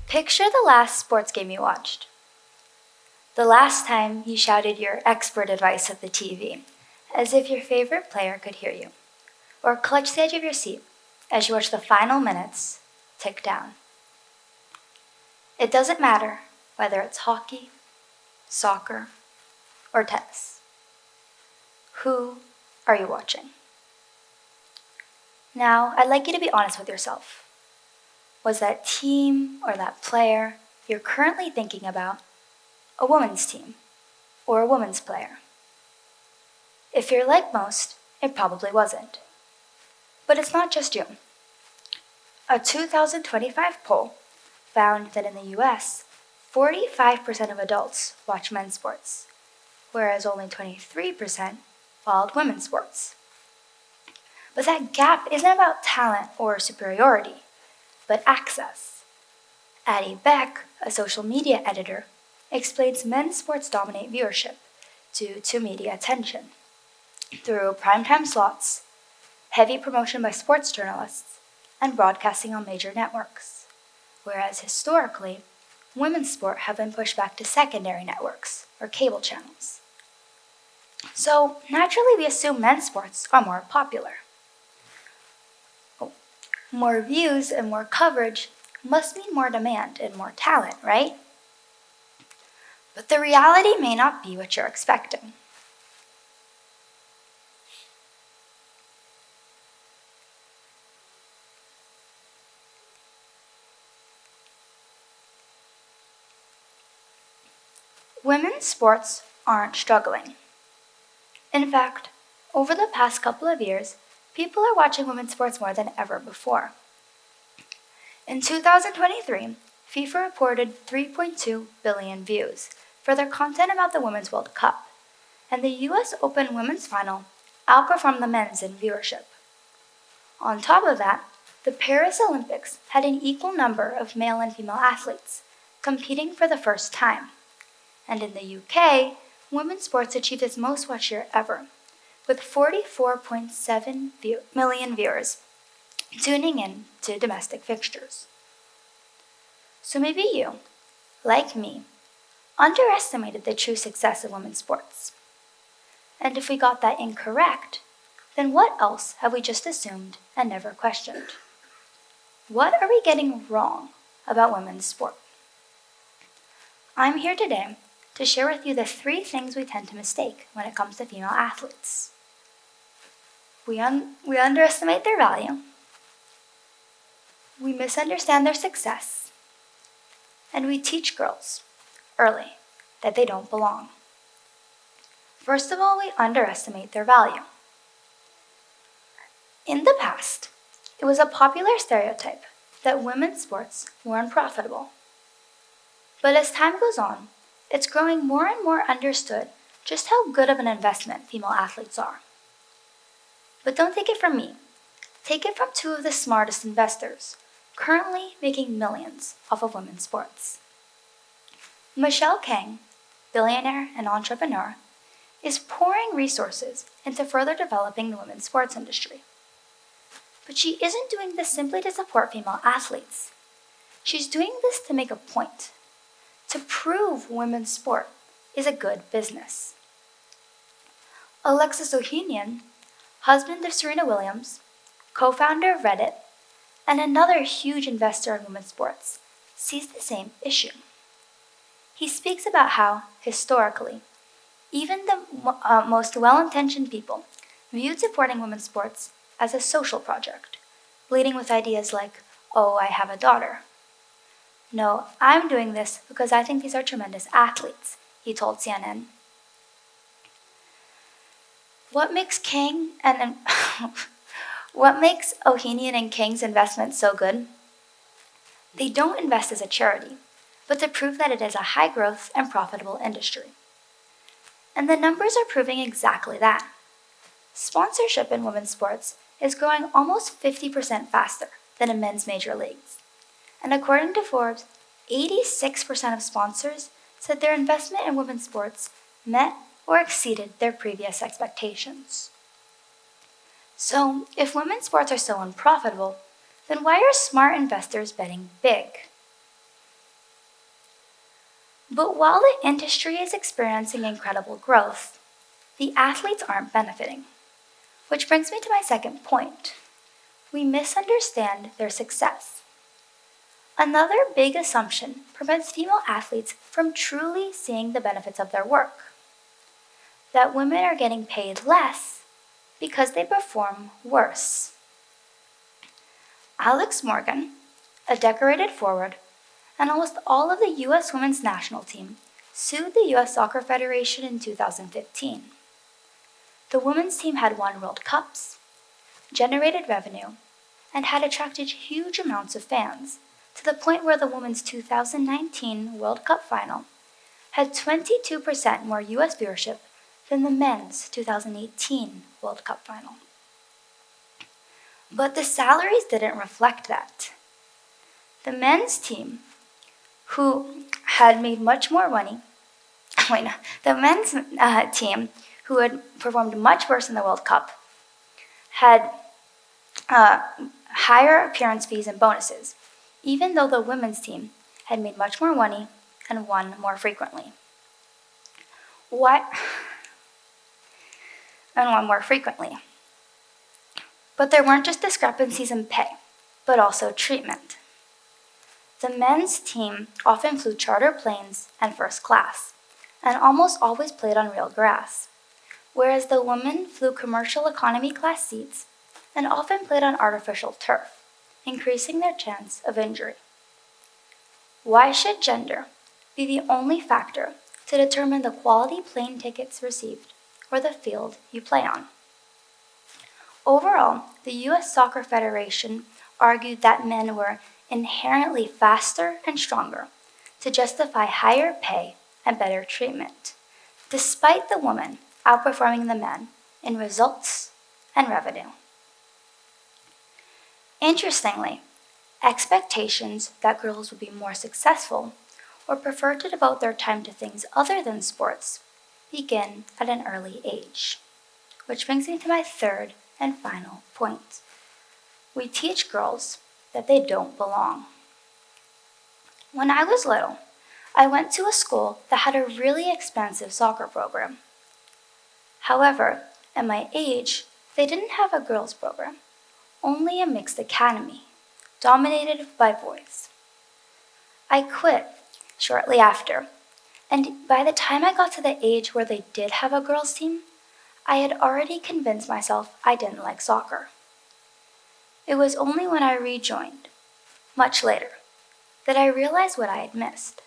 Picture the last sports game you watched. The last time you shouted your expert advice at the TV, as if your favorite player could hear you, or clutched the edge of your seat as you watch the final minutes tick down. It doesn't matter whether it's hockey, soccer, or tennis. Who are you watching? Now, I'd like you to be honest with yourself. Was that team or that player you're currently thinking about a women's team or a women's player? If you're like most, it probably wasn't. But it's not just you. A 2025 poll found that in the US, 45% of adults watch men's sports, whereas only 23% followed women's sports. But that gap isn't about talent or superiority, but access. Addie Beck, a social media editor, explains men's sports dominate viewership due to media attention through primetime slots, heavy promotion by sports journalists, and broadcasting on major networks, whereas historically, women's sport have been pushed back to secondary networks or cable channels. So naturally we assume men's sports are more popular. More views and more coverage must mean more demand and more talent, right? But the reality may not be what you're expecting. Women's sports aren't struggling. In fact, over the past couple of years, people are watching women's sports more than ever before. In 2023, FIFA reported 3.2 billion views for their content about the Women's World Cup, and the US Open Women's Final outperformed the men's in viewership. On top of that, the Paris Olympics had an equal number of male and female athletes competing for the first time. And in the UK, women's sports achieved its most watched year ever, with 44.7 million viewers tuning in to domestic fixtures. So maybe you, like me, underestimated the true success of women's sports. And if we got that incorrect, then what else have we just assumed and never questioned? What are we getting wrong about women's sport? I'm here today to share with you the 3 things we tend to mistake when it comes to female athletes. We underestimate their value, we misunderstand their success, and we teach girls early that they don't belong. First of all, we underestimate their value. In the past, it was a popular stereotype that women's sports were unprofitable. But as time goes on, it's growing more and more understood just how good of an investment female athletes are. But don't take it from me. Take it from 2 of the smartest investors, currently making millions off of women's sports. Michelle Kang, billionaire and entrepreneur, is pouring resources into further developing the women's sports industry. But she isn't doing this simply to support female athletes. She's doing this to make a point, to prove women's sport is a good business. Alexis Ohanian, husband of Serena Williams, co-founder of Reddit, and another huge investor in women's sports, sees the same issue. He speaks about how, historically, even the most well-intentioned people viewed supporting women's sports as a social project, leading with ideas like, "Oh, I have a daughter." "No, I'm doing this because I think these are tremendous athletes," he told CNN. What makes Ohanian and Kang's investment so good? They don't invest as a charity, but to prove that it is a high-growth and profitable industry. And the numbers are proving exactly that. Sponsorship in women's sports is growing almost 50% faster than in men's major leagues. And according to Forbes, 86% of sponsors said their investment in women's sports met or exceeded their previous expectations. So, if women's sports are so unprofitable, then why are smart investors betting big? But while the industry is experiencing incredible growth, the athletes aren't benefiting. Which brings me to my second point. We misunderstand their success. Another big assumption prevents female athletes from truly seeing the benefits of their work. That women are getting paid less because they perform worse. Alex Morgan, a decorated forward, and almost all of the U.S. women's national team sued the U.S. Soccer Federation in 2015. The women's team had won World Cups, generated revenue, and had attracted huge amounts of fans, to the point where the women's 2019 World Cup final had 22% more U.S. viewership than the men's 2018 World Cup final. But the salaries didn't reflect that. The men's team, who had made much more money, the men's team, who had performed much worse in the World Cup, had higher appearance fees and bonuses, even though the women's team had made much more money and won more frequently. But there weren't just discrepancies in pay, but also treatment. The men's team often flew charter planes and first class, and almost always played on real grass, whereas the women flew commercial economy class seats and often played on artificial turf, increasing their chance of injury. Why should gender be the only factor to determine the quality plane tickets received or the field you play on? Overall, the U.S. Soccer Federation argued that men were inherently faster and stronger to justify higher pay and better treatment, despite the women outperforming the men in results and revenue. Interestingly, expectations that girls would be more successful or prefer to devote their time to things other than sports begin at an early age. Which brings me to my third and final point. We teach girls that they don't belong. When I was little, I went to a school that had a really expansive soccer program. However, at my age, they didn't have a girls' program, only a mixed academy, dominated by boys. I quit shortly after, and by the time I got to the age where they did have a girls' team, I had already convinced myself I didn't like soccer. It was only when I rejoined, much later, that I realized what I had missed.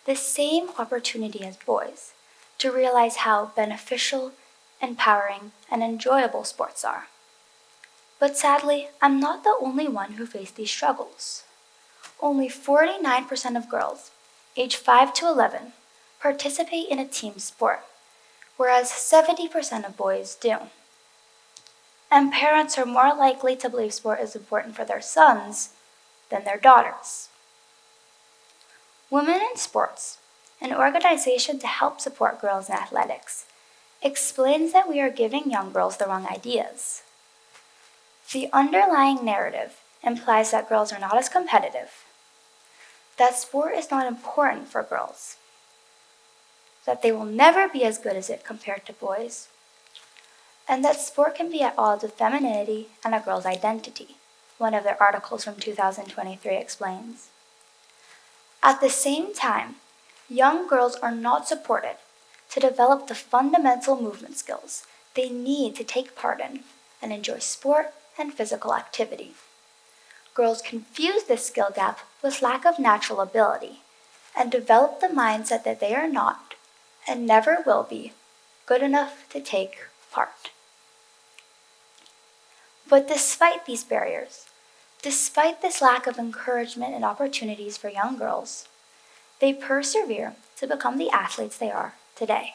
The same opportunity as boys to realize how beneficial, empowering, and enjoyable sports are. But sadly, I'm not the only one who faced these struggles. Only 49% of girls, aged 5 to 11, participate in a team sport, whereas 70% of boys do. And parents are more likely to believe sport is important for their sons than their daughters. Women in Sports, an organization to help support girls in athletics, explains that we are giving young girls the wrong ideas. The underlying narrative implies that girls are not as competitive, that sport is not important for girls, that they will never be as good as it compared to boys, and that sport can be at odds with femininity and a girl's identity, one of their articles from 2023 explains. At the same time, young girls are not supported to develop the fundamental movement skills they need to take part in and enjoy sport and physical activity. Girls confuse this skill gap with lack of natural ability and develop the mindset that they are not, and never will be, good enough to take part. But despite these barriers, despite this lack of encouragement and opportunities for young girls, they persevere to become the athletes they are today.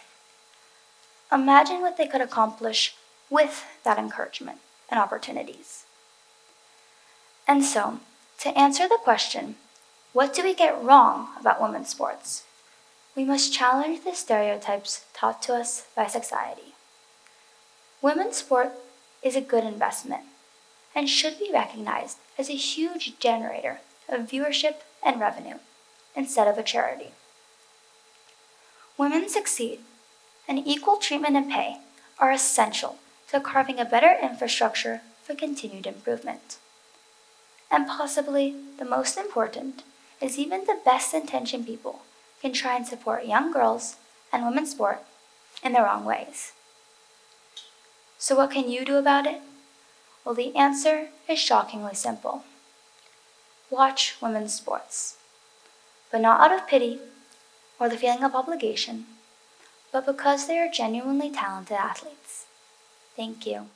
Imagine what they could accomplish with that encouragement and opportunities. And so, to answer the question, what do we get wrong about women's sports? We must challenge the stereotypes taught to us by society. Women's sport is a good investment and should be recognized as a huge generator of viewership and revenue instead of a charity. Women succeed, and equal treatment and pay are essential to carving a better infrastructure for continued improvement. And possibly the most important is even the best intentioned people can try and support young girls and women's sport in the wrong ways. So what can you do about it? Well, the answer is shockingly simple. Watch women's sports, but not out of pity or the feeling of obligation, but because they are genuinely talented athletes. Thank you.